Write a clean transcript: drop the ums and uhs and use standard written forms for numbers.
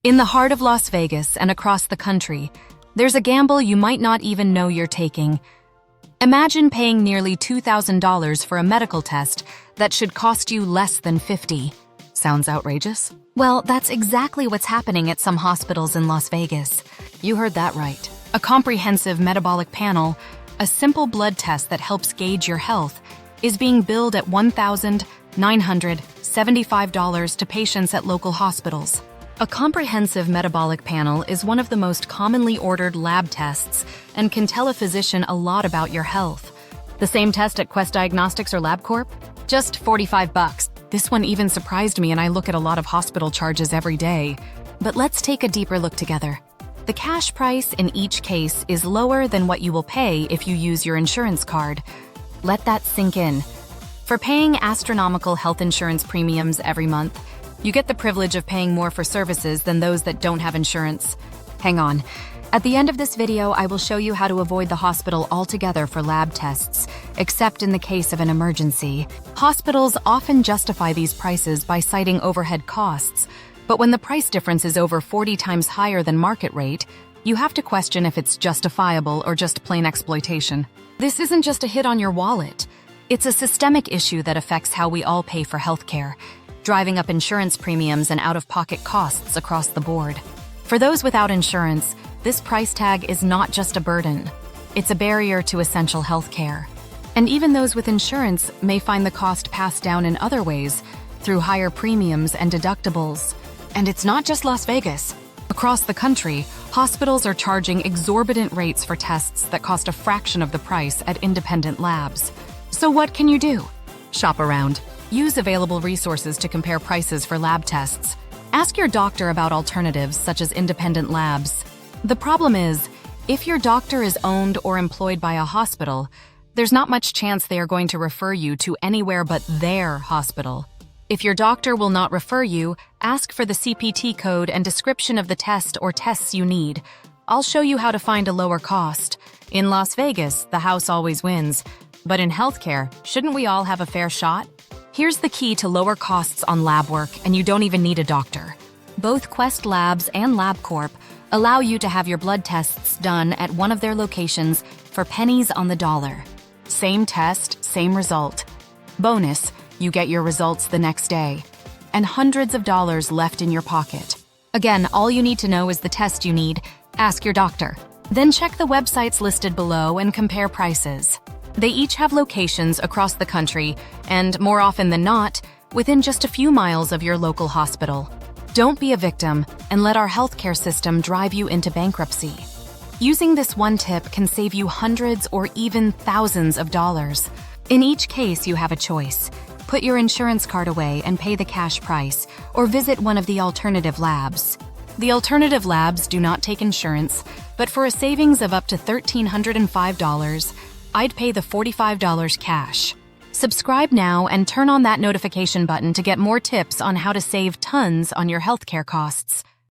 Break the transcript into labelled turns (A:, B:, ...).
A: In the heart of Las Vegas and across the country, there's a gamble you might not even know you're taking. Imagine paying nearly $2,000 for a medical test that should cost you less than $50. Sounds outrageous? Well, that's exactly what's happening at some hospitals in Las Vegas. You heard that right. A comprehensive metabolic panel, a simple blood test that helps gauge your health, is being billed at $1,975 to patients at local hospitals. A comprehensive metabolic panel is one of the most commonly ordered lab tests and can tell a physician a lot about your health. The same test at Quest Diagnostics or LabCorp? Just $45. This one even surprised me, and I look at a lot of hospital charges every day. But let's take a deeper look together. The cash price in each case is lower than what you will pay if you use your insurance card. Let that sink in. For paying astronomical health insurance premiums every month, you get the privilege of paying more for services than those that don't have insurance. Hang on. At the end of this video, I will show you how to avoid the hospital altogether for lab tests, except in the case of an emergency. Hospitals often justify these prices by citing overhead costs, but when the price difference is over 40 times higher than market rate, you have to question if it's justifiable or just plain exploitation. This isn't just a hit on your wallet. It's a systemic issue that affects how we all pay for healthcare, driving up insurance premiums and out-of-pocket costs across the board. For those without insurance, this price tag is not just a burden. It's a barrier to essential healthcare. And even those with insurance may find the cost passed down in other ways, through higher premiums and deductibles. And it's not just Las Vegas. Across the country, hospitals are charging exorbitant rates for tests that cost a fraction of the price at independent labs. So what can you do? Shop around. Use available resources to compare prices for lab tests. Ask your doctor about alternatives such as independent labs. The problem is, if your doctor is owned or employed by a hospital, there's not much chance they are going to refer you to anywhere but their hospital. If your doctor will not refer you, ask for the CPT code and description of the test or tests you need. I'll show you how to find a lower cost. In Las Vegas, the house always wins. But in healthcare, shouldn't we all have a fair shot? Here's the key to lower costs on lab work, and you don't even need a doctor. Both Quest Labs and LabCorp allow you to have your blood tests done at one of their locations for pennies on the dollar. Same test, same result. Bonus, you get your results the next day. And hundreds of dollars left in your pocket. Again, all you need to know is the test you need. Ask your doctor. Then check the websites listed below and compare prices. They each have locations across the country, and more often than not, within just a few miles of your local hospital. Don't be a victim and let our healthcare system drive you into bankruptcy. Using this one tip can save you hundreds or even thousands of dollars. In each case, you have a choice. Put your insurance card away and pay the cash price, or visit one of the alternative labs. The alternative labs do not take insurance, but for a savings of up to $1,305, I'd pay the $45 cash. Subscribe now and turn on that notification button to get more tips on how to save tons on your healthcare costs.